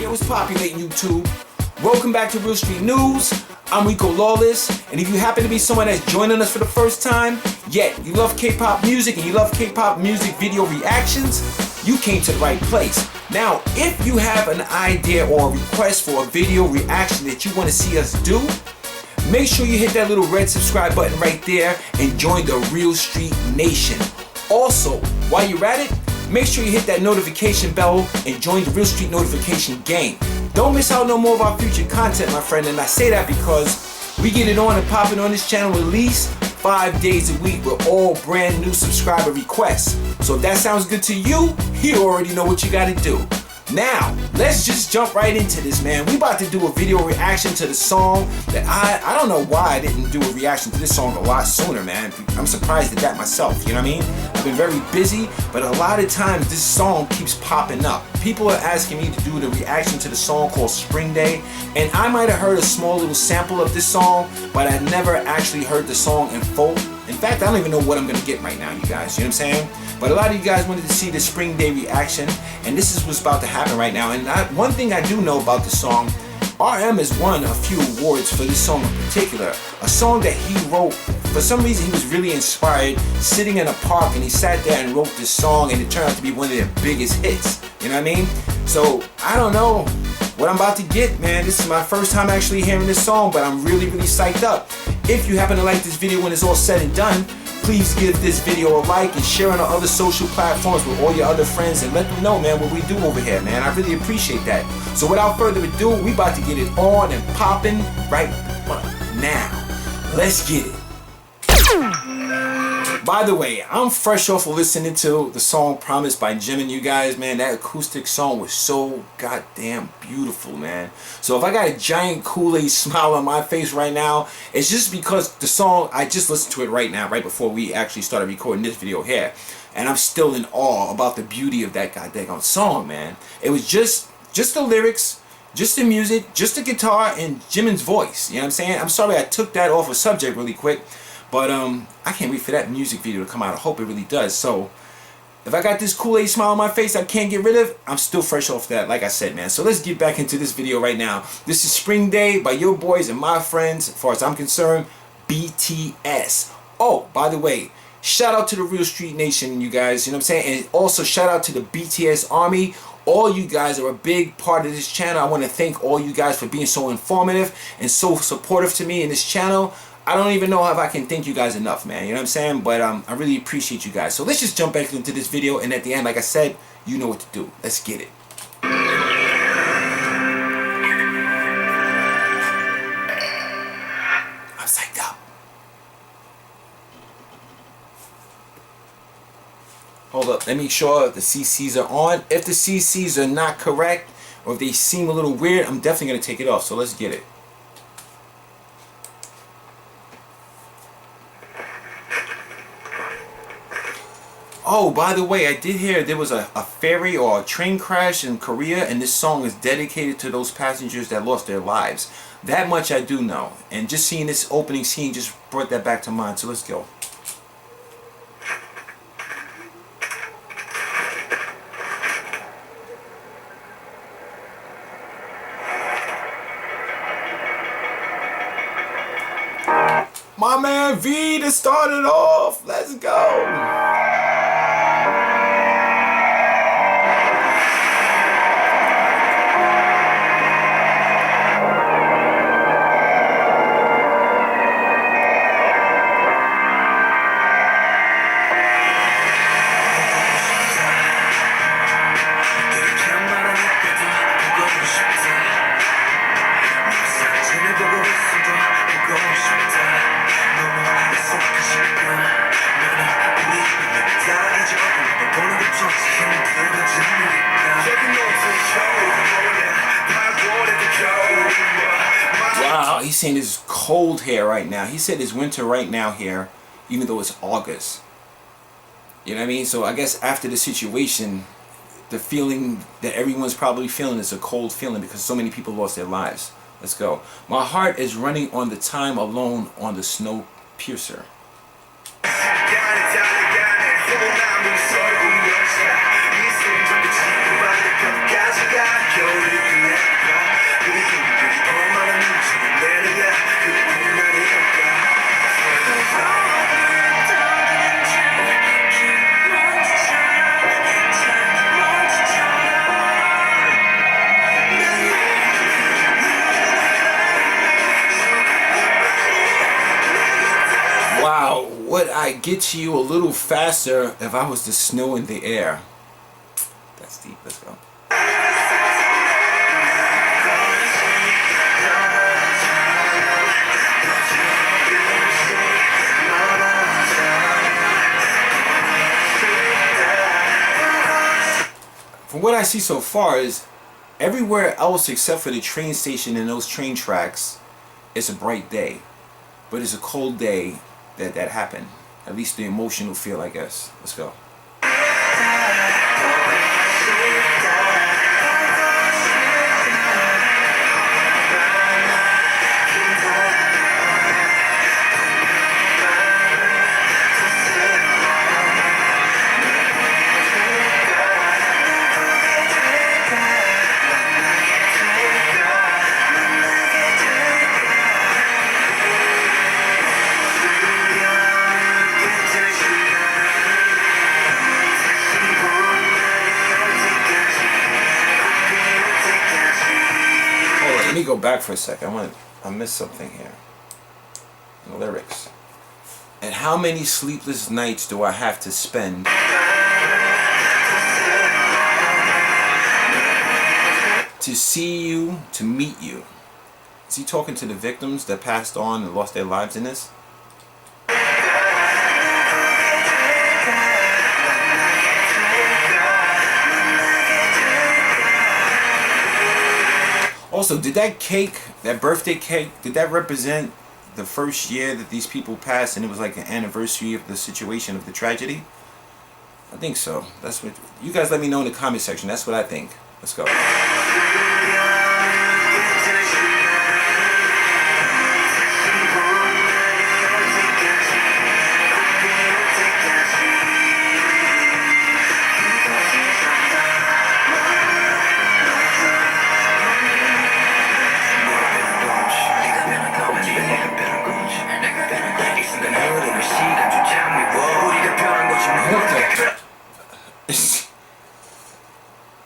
Yo, what's populating YouTube? Welcome back to Real Street News. I'm Riko Lawless, and if you happen to be someone that's joining us for the first time, yet you love K-pop music and you love K-pop music video reactions, you came to the right place. Now, if you have an idea or a request for a video reaction that you want to see us do, make sure you hit that little red subscribe button right there and join the Real Street Nation. Also, while you're at it, make sure you hit that notification bell and join the Real Street notification gang. Don't miss out no more of our future content, my friend, and I say that because we get it on and popping on this channel at least 5 days a week with all brand new subscriber requests. So if that sounds good to you, you already know what you gotta do. Now, let's just jump right into this, man. We about to do a video reaction to the song that I don't know why I didn't do a reaction to this song a lot sooner, man. I'm surprised at that myself, you know what I mean? I've been very busy, but a lot of times this song keeps popping up. People are asking me to do the reaction to the song called Spring Day, and I might have heard a small little sample of this song, but I never actually heard the song in full. In fact, I don't even know what I'm gonna get right now, you guys, you know what I'm saying? But a lot of you guys wanted to see the Spring Day reaction, and this is what's about to happen right now. And one thing I do know about the song, RM has won a few awards for this song in particular. A song that he wrote, for some reason he was really inspired, sitting in a park, and he sat there and wrote this song, and it turned out to be one of their biggest hits, you know what I mean? So, I don't know what I'm about to get, man. This is my first time actually hearing this song, but I'm really psyched up. If you happen to like this video when it's all said and done, please give this video a like and share on our other social platforms with all your other friends and let them know, man, what we do over here, man. I really appreciate that. So without further ado, we about to get it on and popping right now. Let's get it. By the way, I'm fresh off of listening to the song Promise by Jimin, you guys, man. That acoustic song was so goddamn beautiful, man. So if I got a giant Kool-Aid smile on my face right now, it's just because the song, I just listened to it right now, right before we actually started recording this video here. And I'm still in awe about the beauty of that goddamn song, man. It was just the lyrics, just the music, just the guitar, and Jimin's voice. You know what I'm saying? I'm sorry I took that off of subject really quick. But I can't wait for that music video to come out. I hope it really does. So if I got this Kool-Aid smile on my face I can't get rid of, I'm still fresh off that, like I said, man. So let's get back into this video right now. This is Spring Day by your boys and my friends, as far as I'm concerned, BTS. Oh, by the way, shout out to the Real Street Nation, you guys, you know what I'm saying? And also shout out to the BTS Army. All you guys are a big part of this channel. I want to thank all you guys for being so informative and so supportive to me in this channel. I don't even know if I can thank you guys enough, man. You know what I'm saying? But I really appreciate you guys. So let's just jump back into this video. And at the end, like I said, you know what to do. Let's get it. I'm psyched up. Hold up. Let me make sure the CCs are on. If the CCs are not correct, or if they seem a little weird, I'm definitely going to take it off. So let's get it. Oh, by the way, I did hear there was a ferry or a train crash in Korea, and this song is dedicated to those passengers that lost their lives. That much I do know. And just seeing this opening scene just brought that back to mind. So let's go. My man V to start it off. Let's go. Wow, he's saying it's cold here right now. He said it's winter right now here, even though it's August. You know what I mean? So I guess after the situation, the feeling that everyone's probably feeling is a cold feeling because so many people lost their lives. Let's go. My heart is running on the time alone on the snow piercer. I get to you a little faster if I was the snow in the air. That's deep. Let's go. From what I see so far is everywhere else except for the train station and those train tracks, it's a bright day. But it's a cold day that happened. At least the emotional feel, I guess. Let's go. Let me go back for a second. I missed something here. The lyrics. And how many sleepless nights do I have to spend to see you, to meet you? Is he talking to the victims that passed on and lost their lives in this? Also, did that cake, that birthday cake, did that represent the first year that these people passed and it was like an anniversary of the situation of the tragedy? I think so. That's what you guys let me know in the comment section. That's what I think. Let's go.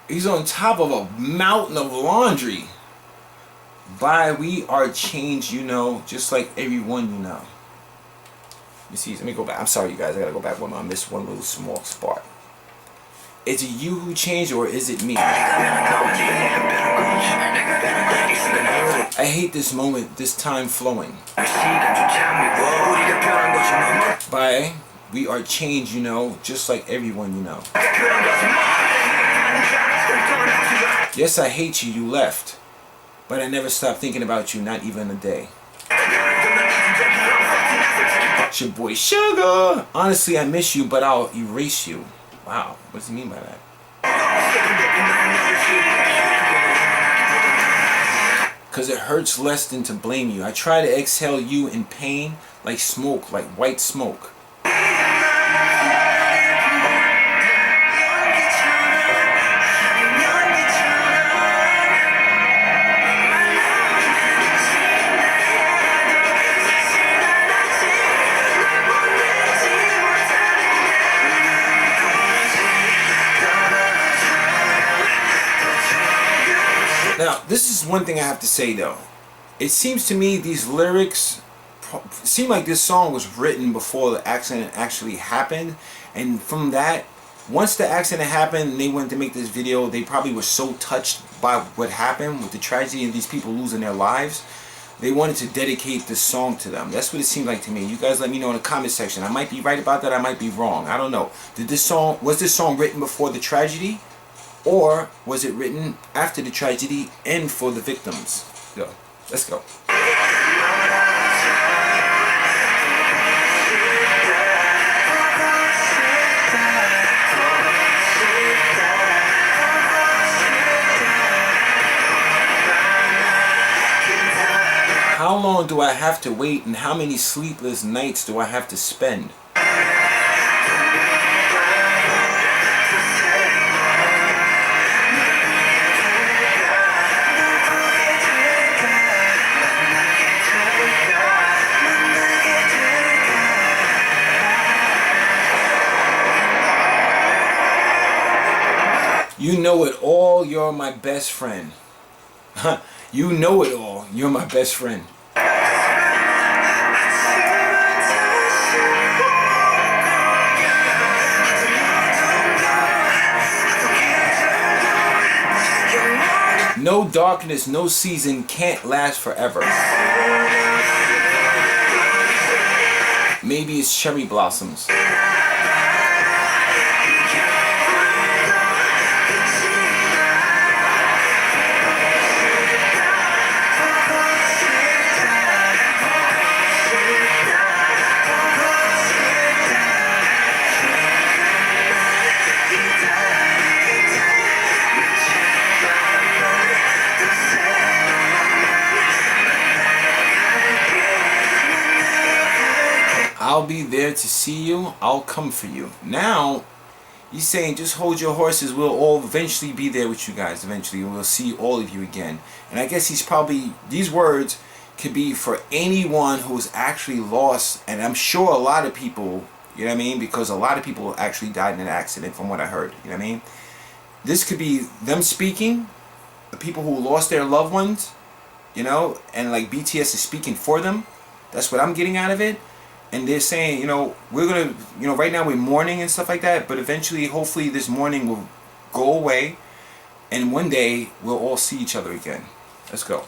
He's on top of a mountain of laundry. By we are changed, you know, just like everyone you know. Let me go back. I'm sorry, you guys. I gotta go back one more. I missed one little small spot. Is it you who changed or is it me? I hate this moment, this time flowing. By we are changed, you know, just like everyone you know. Yes, I hate you, you left. But I never stopped thinking about you, not even a day. It's your boy Sugar. Honestly, I miss you, but I'll erase you. Wow, what does he mean by that? Cause it hurts less than to blame you. I try to exhale you in pain like smoke, like white smoke. Now, this is one thing I have to say though. It seems to me these lyrics seem like this song was written before the accident actually happened. And from that, once the accident happened and they went to make this video, they probably were so touched by what happened with the tragedy of these people losing their lives. They wanted to dedicate this song to them. That's what it seemed like to me. You guys let me know in the comment section. I might be right about that. I might be wrong. I don't know. Was this song written before the tragedy? Or was it written after the tragedy and for the victims? Go. Let's go. How long do I have to wait and how many sleepless nights do I have to spend? You know it all, you're my best friend. You know it all, you're my best friend. No darkness, no season can't last forever. Maybe it's cherry blossoms. I'll be there to see you. I'll come for you. Now, he's saying just hold your horses. We'll all eventually be there with you guys. Eventually, we'll see all of you again. And I guess he's probably, these words could be for anyone who's actually lost. And I'm sure a lot of people, you know what I mean? Because a lot of people actually died in an accident from what I heard. You know what I mean? This could be them speaking, the people who lost their loved ones, you know, and like BTS is speaking for them. That's what I'm getting out of it. And they're saying, you know, we're going to, you know, right now we're mourning and stuff like that, but eventually, hopefully this mourning will go away, and one day we'll all see each other again. Let's go.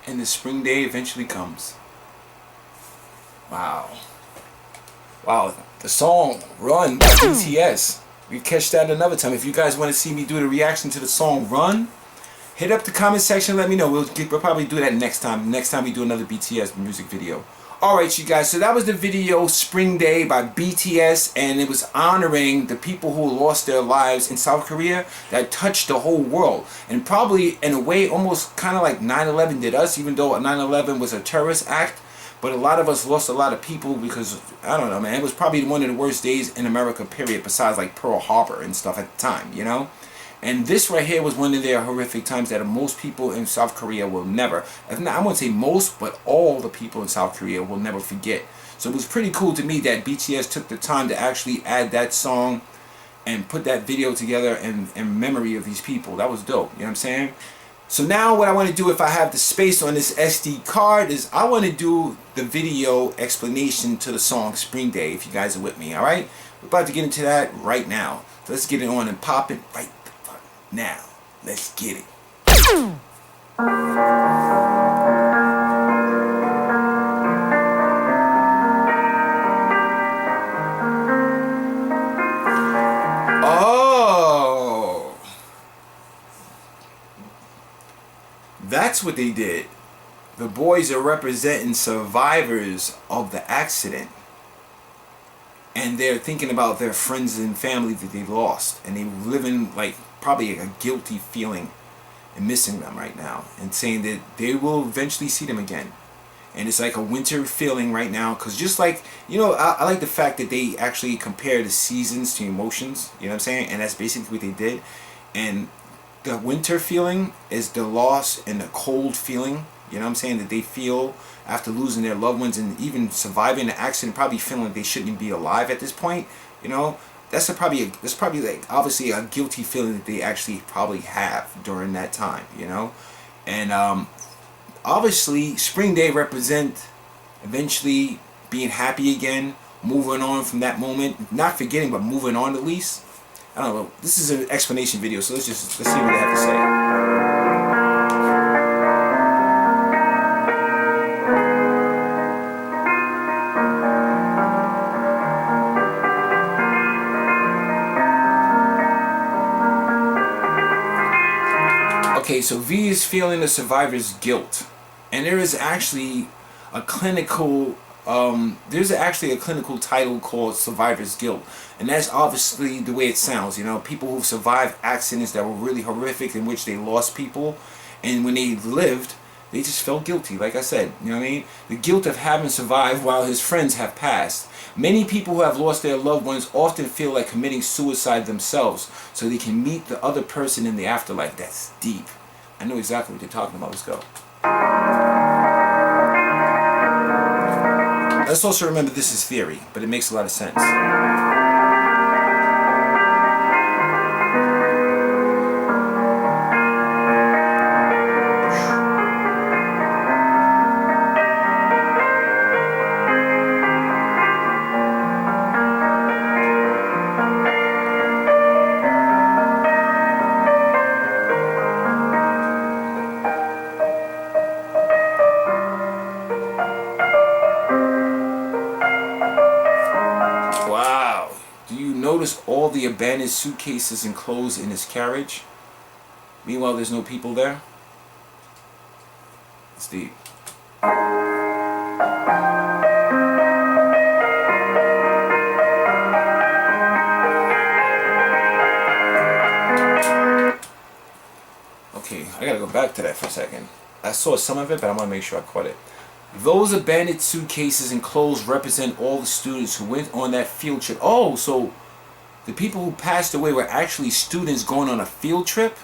And the spring day eventually comes. Wow. Wow, the song Run by BTS. We catch that another time. If you guys want to see me do the reaction to the song Run, hit up the comment section, let me know. We'll probably do that next time we do another BTS music video. Alright, you guys, so that was the video Spring Day by BTS, and it was honoring the people who lost their lives in South Korea that touched the whole world. And probably, in a way, almost kind of like 9/11 did us, even though 9/11 was a terrorist act. But a lot of us lost a lot of people because, I don't know, man, it was probably one of the worst days in America, period, besides like Pearl Harbor and stuff at the time, you know? And this right here was one of their horrific times that most people in South Korea will never, I won't say most, but all the people in South Korea will never forget. So it was pretty cool to me that BTS took the time to actually add that song and put that video together in memory of these people. That was dope, you know what I'm saying? So now what I want to do, if I have the space on this SD card, is I want to do the video explanation to the song Spring Day, if you guys are with me, alright? We're about to get into that right now. So let's get it on and pop it right now. Let's get it. Oh, that's what they did. The boys are representing survivors of the accident, and they're thinking about their friends and family that they lost, and they're living like probably a guilty feeling and missing them right now, and saying that they will eventually see them again. And it's like a winter feeling right now, because just like, you know, I like the fact that they actually compare the seasons to emotions, you know what I'm saying? And that's basically what they did. And the winter feeling is the loss and the cold feeling, you know what I'm saying, that they feel after losing their loved ones and even surviving the accident, probably feeling like they shouldn't even be alive at this point, you know. That's probably like obviously a guilty feeling that they actually probably have during that time, you know. And obviously Spring Day represent eventually being happy again, moving on from that moment, not forgetting but moving on at least. I don't know. This is an explanation video, so let's see what they have to say. Okay, so V is feeling the survivor's guilt, and there is actually a clinical there's actually a clinical title called survivor's guilt, and that's obviously the way it sounds. You know, people who survived accidents that were really horrific, in which they lost people, and when they lived, they just felt guilty. Like I said, you know what I mean? The guilt of having survived while his friends have passed. Many people who have lost their loved ones often feel like committing suicide themselves so they can meet the other person in the afterlife. That's deep. I know exactly what you're talking about. Let's go. Let's also remember this is theory, but it makes a lot of sense. Notice all the abandoned suitcases and clothes in his carriage. Meanwhile, there's no people there. It's deep. Okay, I gotta go back to that for a second. I saw some of it, but I want to make sure I caught it. Those abandoned suitcases and clothes represent all the students who went on that field trip. Oh, so the people who passed away were actually students going on a field trip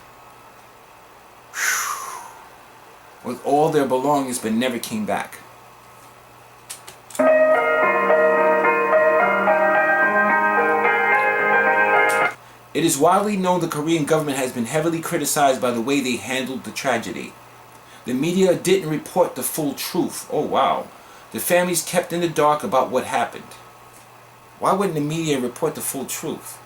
with all their belongings but never came back. It is widely known the Korean government has been heavily criticized by the way they handled the tragedy. The media didn't report the full truth. Oh wow. The families kept in the dark about what happened. Why wouldn't the media report the full truth?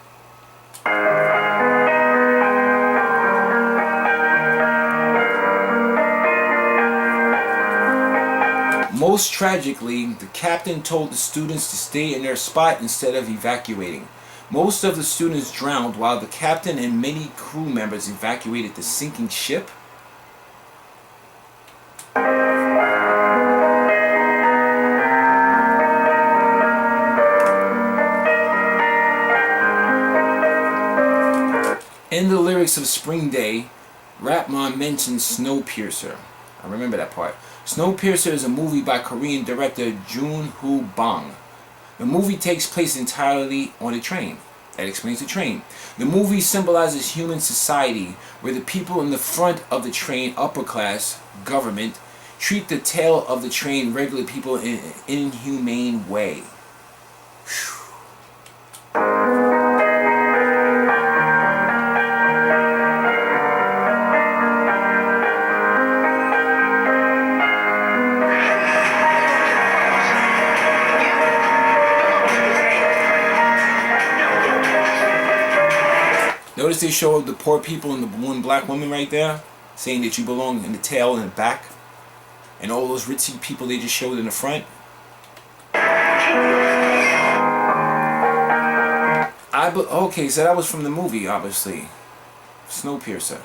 Most tragically, the captain told the students to stay in their spot instead of evacuating. Most of the students drowned while the captain and many crew members evacuated the sinking ship. In the lyrics of Spring Day, Rapmon mentions Snowpiercer. I remember that part. Snowpiercer is a movie by Korean director Joon-Ho Bang. The movie takes place entirely on a train. That explains the train. The movie symbolizes human society, where the people in the front of the train, upper class, government, treat the tail of the train, regular people, in an inhumane way. Notice they show the poor people and the one black woman right there, saying that you belong in the tail and the back. And all those ritzy people they just showed in the front. Okay, so that was from the movie, obviously. Snowpiercer.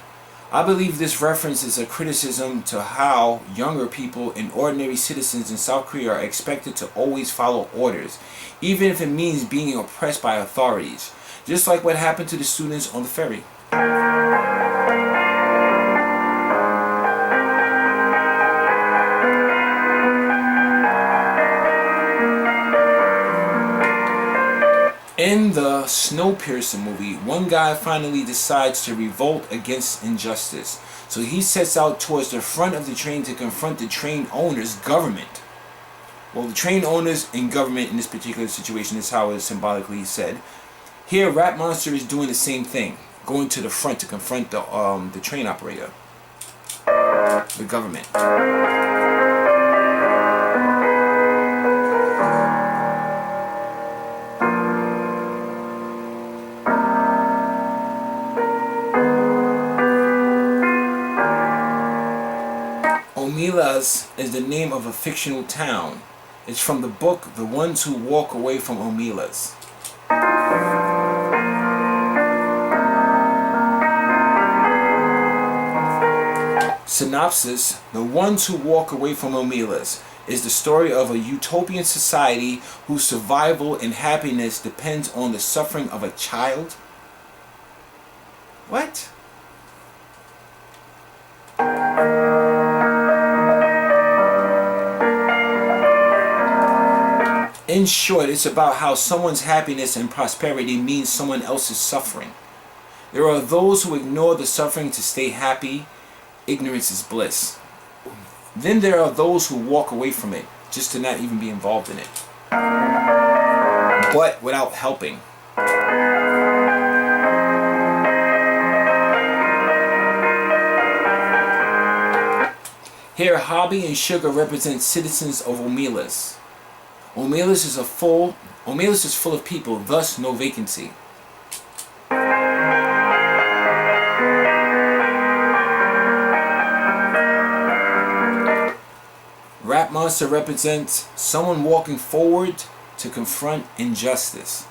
I believe this reference is a criticism to how younger people and ordinary citizens in South Korea are expected to always follow orders, even if it means being oppressed by authorities. Just like what happened to the students on the ferry. In the Snowpiercer movie, one guy finally decides to revolt against injustice. So he sets out towards the front of the train to confront the train owner's government. Well, the train owners and government in this particular situation is how it is symbolically said. Here, Rap Monster is doing the same thing, going to the front to confront the train operator, the government. Omilas is the name of a fictional town. It's from the book The Ones Who Walk Away from Omilas. Synopsis: The ones who walk away from Omilas. is the story of a utopian society whose survival and happiness depends on the suffering of a child. What? In short, it's about how someone's happiness and prosperity means someone else's suffering. There are those who ignore the suffering to stay happy. Ignorance is bliss. Then there are those who walk away from it just to not even be involved in it, but without helping. Here, Hobby and Sugar represent citizens of Omelas. Omelas is full of people, thus no vacancy. Rap Monster represents someone walking forward to confront injustice.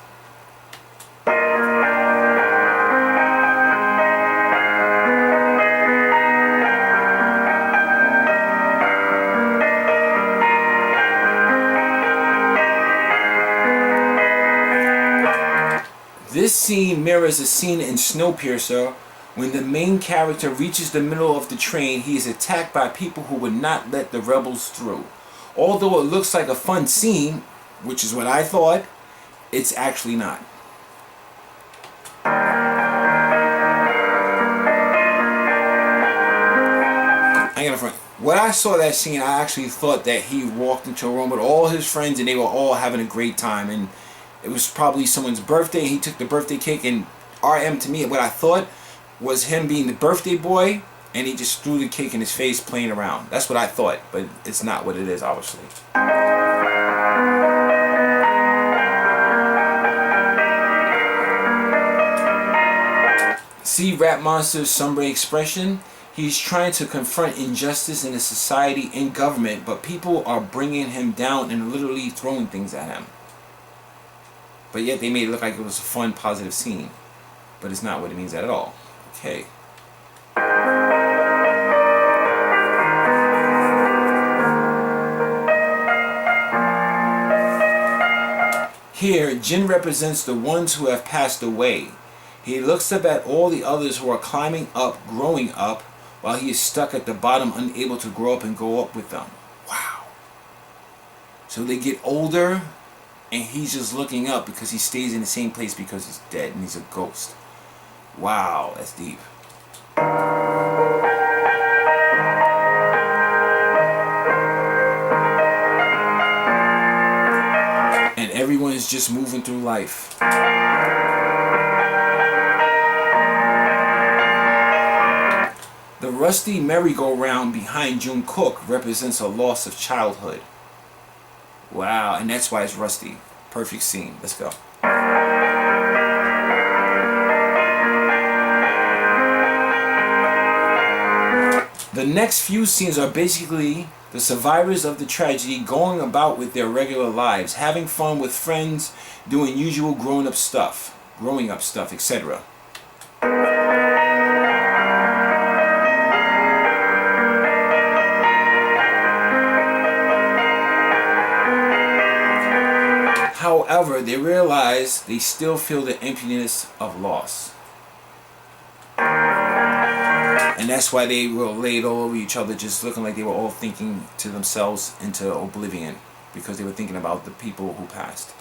This scene mirrors a scene in Snowpiercer. When the main character reaches the middle of the train, he is attacked by people who would not let the rebels through. Although it looks like a fun scene, which is what I thought, it's actually not. I gotta front. When I saw that scene, I actually thought that he walked into a room with all his friends and they were all having a great time. And it was probably someone's birthday. He took the birthday cake, and RM to me, what I thought was him being the birthday boy, and he just threw the cake in his face playing around. That's what I thought, but it's not what it is, obviously. See Rap Monster's somber expression? He's trying to confront injustice in a society and government, but people are bringing him down and literally throwing things at him. But yet they made it look like it was a fun, positive scene. But it's not what it means at all. Okay. Here, Jin represents the ones who have passed away. He looks up at all the others who are climbing up, growing up, while he is stuck at the bottom, unable to grow up and go up with them. Wow. So they get older, and he's just looking up because he stays in the same place because he's dead and he's a ghost. Wow, that's deep. And everyone is just moving through life. The rusty merry-go-round behind Jungkook represents a loss of childhood. Wow, and that's why it's rusty. Perfect scene. Let's go. The next few scenes are basically the survivors of the tragedy going about with their regular lives, having fun with friends, doing usual growing up stuff, etc. However, they realize they still feel the emptiness of loss. And that's why they were laid all over each other, just looking like they were all thinking to themselves into oblivion, because they were thinking about the people who passed.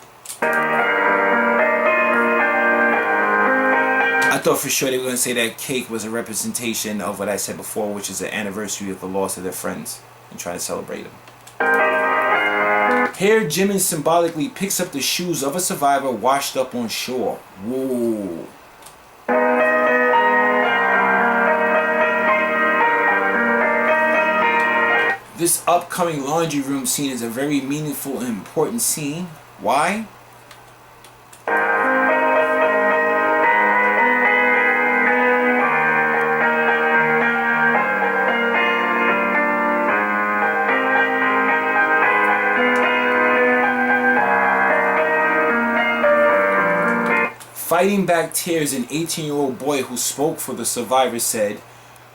I thought for sure they were going to say that cake was a representation of what I said before, which is the anniversary of the loss of their friends, and try to celebrate them. Here, Jimin symbolically picks up the shoes of a survivor washed up on shore. Whoa. This upcoming laundry room scene is a very meaningful and important scene. Why? Fighting back tears, an 18-year-old boy who spoke for the survivors said,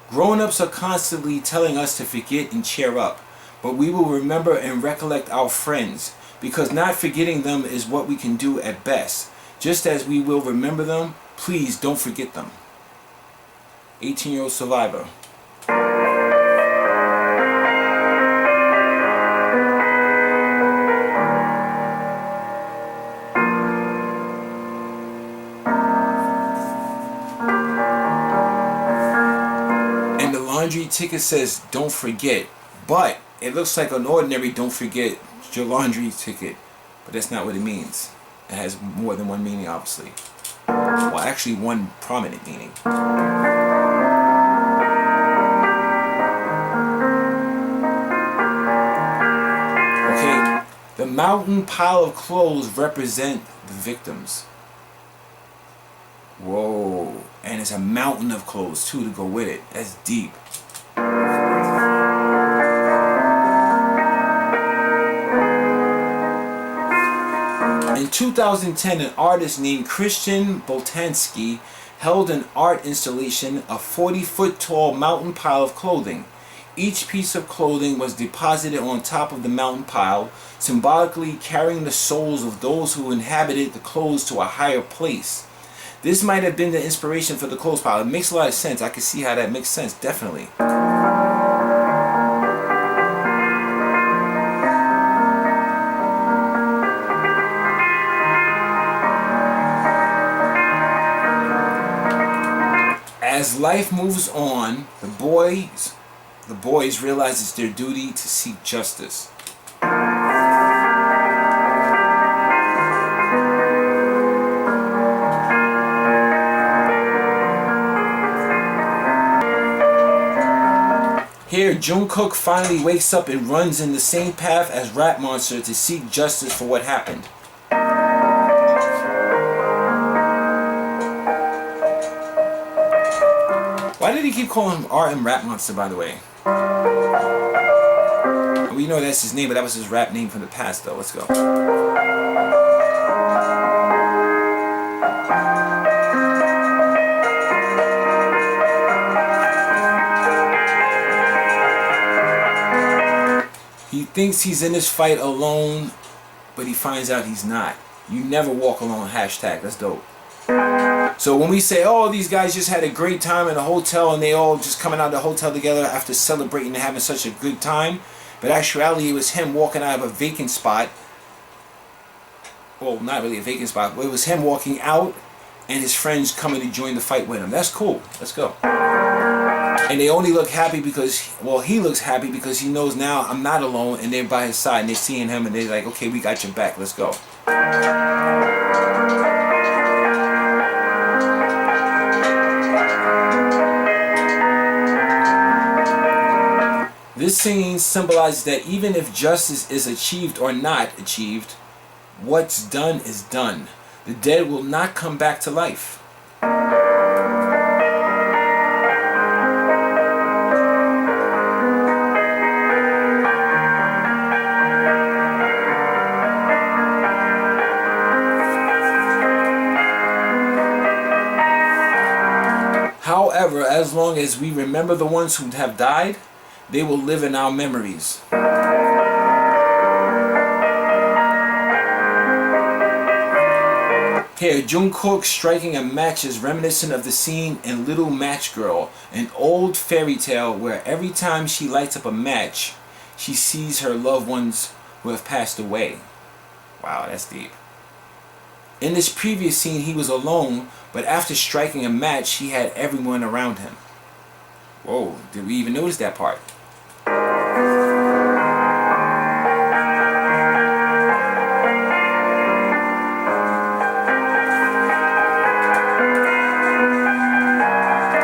"Grown-ups are constantly telling us to forget and cheer up, but we will remember and recollect our friends, because not forgetting them is what we can do at best. Just as we will remember them, please don't forget them. 18-year-old survivor. And the laundry ticket says don't forget, but it looks like an ordinary don't forget your laundry ticket, but that's not what it means. It has more than one meaning, obviously. Well, actually one prominent meaning. Okay, the mountain pile of clothes represent the victims. Whoa, and it's a mountain of clothes too to go with it. That's deep. In 2010, an artist named Christian Boltanski held an art installation, a 40-foot tall mountain pile of clothing. Each piece of clothing was deposited on top of the mountain pile, symbolically carrying the souls of those who inhabited the clothes to a higher place. This might have been the inspiration for the clothes pile. It makes a lot of sense. I can see how that makes sense, definitely. As life moves on, the boys realize it's their duty to seek justice. Here, Jungkook finally wakes up and runs in the same path as Rap Monster to seek justice for what happened. Why did he keep calling him RM Rap Monster, by the way? We know that's his name, but that was his rap name from the past, though. Let's go. He thinks he's in this fight alone, but he finds out he's not. You never walk alone, hashtag. That's dope. So when we say, oh, these guys just had a great time in a hotel and they all just coming out of the hotel together after celebrating and having such a good time, but actuality it was him walking out of a vacant spot. Well, not really a vacant spot, but it was him walking out and his friends coming to join the fight with him. That's cool. Let's go. And they only look happy because, well, he looks happy because he knows now I'm not alone and they're by his side and they're seeing him and they're like, okay, we got your back. Let's go. This scene symbolizes that even if justice is achieved or not achieved, what's done is done. The dead will not come back to life. However, as long as we remember the ones who have died, they will live in our memories. Here, Jungkook striking a match is reminiscent of the scene in Little Match Girl, an old fairy tale where every time she lights up a match, she sees her loved ones who have passed away. Wow, that's deep. In this previous scene, he was alone, but after striking a match, he had everyone around him. Whoa, did we even notice that part?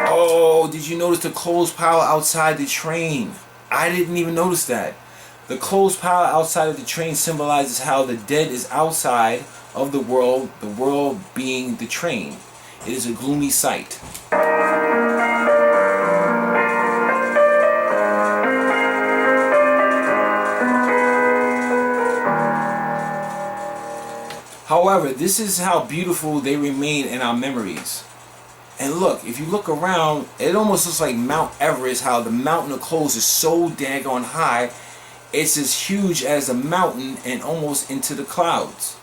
Oh, did you notice the clothes pile outside the train? I didn't even notice that. The clothes pile outside of the train symbolizes how the dead is outside of the world being the train. It is a gloomy sight. However, this is how beautiful they remain in our memories. And look, if you look around, it almost looks like Mount Everest, how the mountain of clothes is so daggone high. It's as huge as a mountain and almost into the clouds.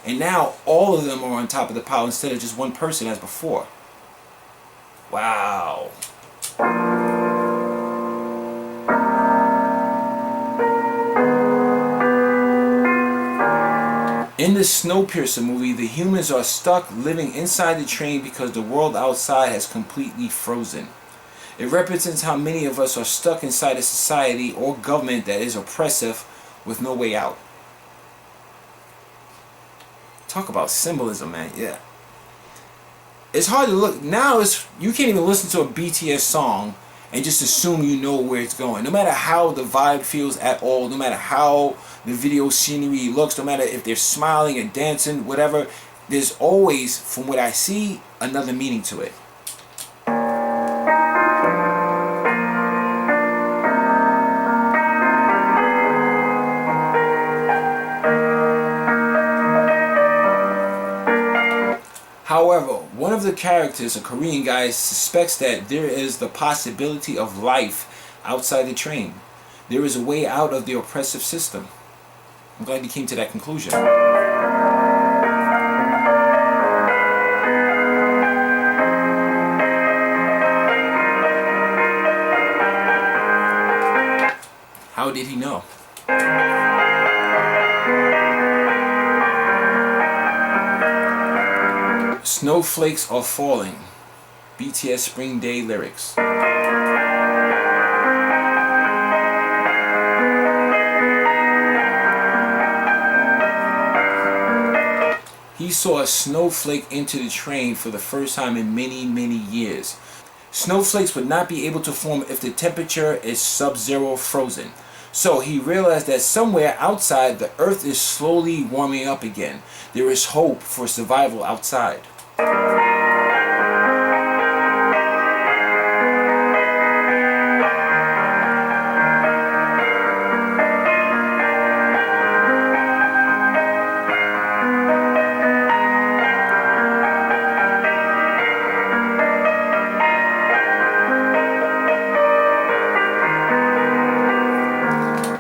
And now all of them are on top of the pile instead of just one person as before. Wow. In the Snowpiercer movie, the humans are stuck living inside the train because the world outside has completely frozen. It represents how many of us are stuck inside a society or government that is oppressive with no way out. Talk about symbolism, man. Yeah. It's hard to look. Now you can't even listen to a BTS song and just assume you know where it's going. No matter how the vibe feels at all, no matter how the video scenery looks, no matter if they're smiling and dancing, whatever, there's always, from what I see, another meaning to it. However, one of the characters, a Korean guy, suspects that there is the possibility of life outside the train. There is a way out of the oppressive system. I'm glad he came to that conclusion. How did he know? Snowflakes are falling. BTS Spring Day lyrics. He saw a snowflake enter the train for the first time in many, many years. Snowflakes would not be able to form if the temperature is sub-zero frozen. So he realized that somewhere outside the earth is slowly warming up again. There is hope for survival outside.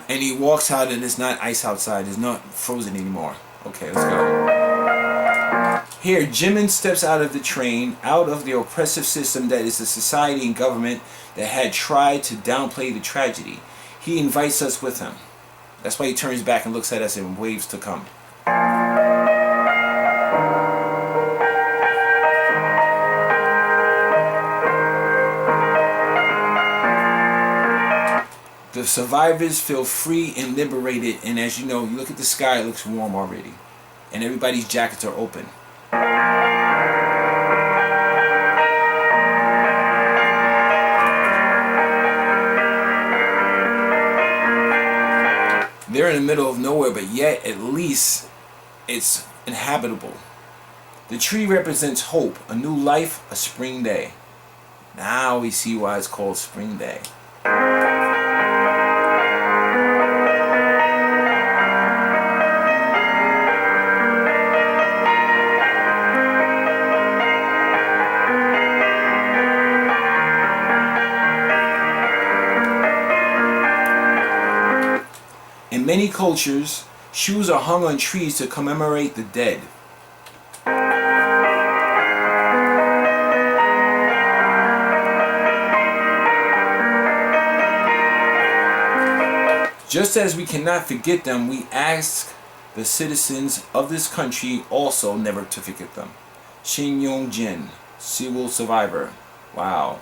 And he walks out and it's not ice outside, it's not frozen anymore. Okay, let's go. Here, Jimin steps out of the train, out of the oppressive system that is the society and government that had tried to downplay the tragedy. He invites us with him. That's why he turns back and looks at us and waves to come. The survivors feel free and liberated, and as you know, you look at the sky, it looks warm already. And everybody's jackets are open. They're in the middle of nowhere, but yet at least it's inhabitable. The tree represents hope, a new life, a spring day. Now we see why it's called Spring Day. In many cultures, shoes are hung on trees to commemorate the dead. Just as we cannot forget them, we ask the citizens of this country also never to forget them. Shin Yong-jin, Sewol survivor. Wow.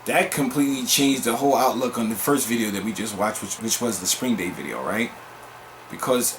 That completely changed the whole outlook on the first video that we just watched, which was the Spring Day video, right? Because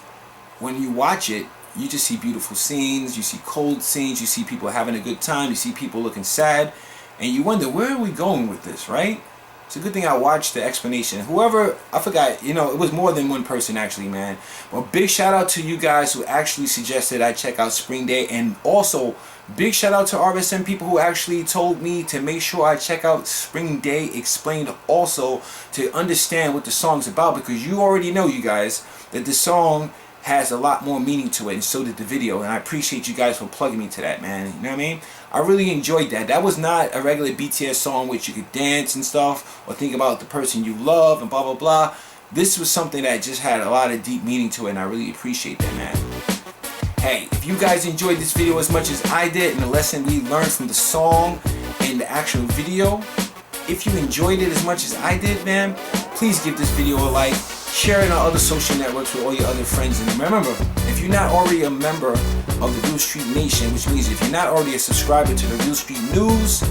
when you watch it, you just see beautiful scenes, you see cold scenes, you see people having a good time, you see people looking sad, and you wonder, where are we going with this, right? It's a good thing I watched the explanation. Whoever, I forgot, you know, it was more than one person actually, man. Well, big shout out to you guys who actually suggested I check out Spring Day, and also big shout out to RSM people who actually told me to make sure I check out Spring Day Explained also to understand what the song's about, because you already know, you guys, that the song has a lot more meaning to it, and so did the video, and I appreciate you guys for plugging me to that, man. You know what I mean? I really enjoyed that. That was not a regular BTS song which you could dance and stuff or think about the person you love and blah blah blah. This was something that just had a lot of deep meaning to it, and I really appreciate that, man. Hey, if you guys enjoyed this video as much as I did and the lesson we learned from the song and the actual video, if you enjoyed it as much as I did, man, please give this video a like, share it on other social networks with all your other friends, and remember, if you're not already a member of the Real Street Nation, which means if you're not already a subscriber to the Real Street News,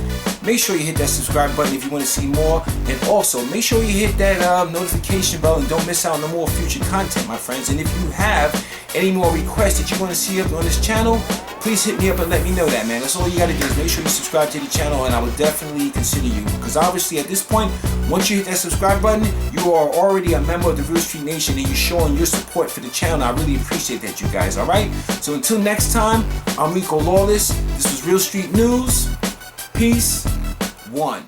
make sure you hit that subscribe button if you want to see more, and also make sure you hit that notification bell and don't miss out on no more future content, my friends. And if you have any more requests that you want to see up on this channel, please hit me up and let me know that, man. That's all you got to do, is make sure you subscribe to the channel, and I would definitely consider you, because obviously at this point, once you hit that subscribe button, you are already a member of the Real Street Nation, and you're showing your support for the channel. I really appreciate that, you guys. Alright, so until next time, I'm Riko Lawless. This was Real Street News. Peace. One.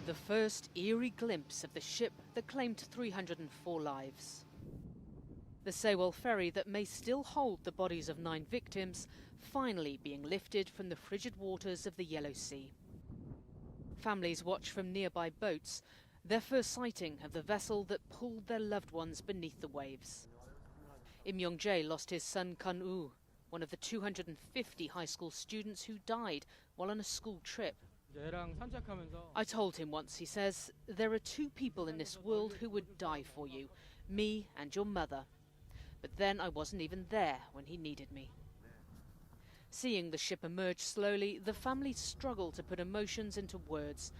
The first eerie glimpse of the ship that claimed 304 lives. The Sewol ferry that may still hold the bodies of 9 victims finally being lifted from the frigid waters of the Yellow Sea. Families watch from nearby boats, their first sighting of the vessel that pulled their loved ones beneath the waves. Im Young-jae lost his son Kun-woo, one of the 250 high school students who died while on a school trip. I told him once, he says, there are 2 people in this world who would die for you, me and your mother. But then I wasn't even there when he needed me. Seeing the ship emerge slowly, the family struggle to put emotions into words.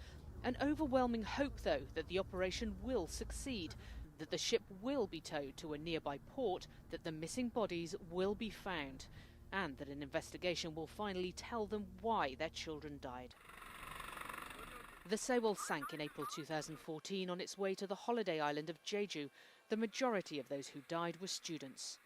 An overwhelming hope, though, that the operation will succeed, that the ship will be towed to a nearby port, that the missing bodies will be found, and that an investigation will finally tell them why their children died. The Sewol sank in April 2014 on its way to the holiday island of Jeju. The majority of those who died were students.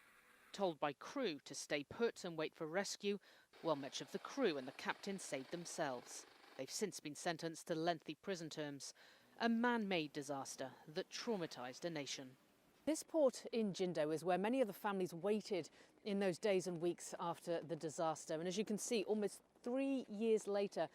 Told by crew to stay put and wait for rescue, well, much of the crew and the captain saved themselves. They've since been sentenced to lengthy prison terms. A man-made disaster that traumatized a nation. This port in Jindo is where many of the families waited in those days and weeks after the disaster. And as you can see, almost 3 years later,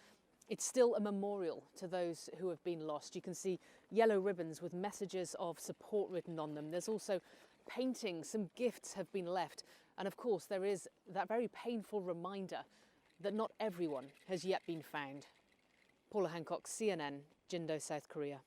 it's still a memorial to those who have been lost. You can see yellow ribbons with messages of support written on them. There's also paintings, some gifts have been left. And of course, there is that very painful reminder that not everyone has yet been found. Paula Hancock, CNN, Jindo, South Korea.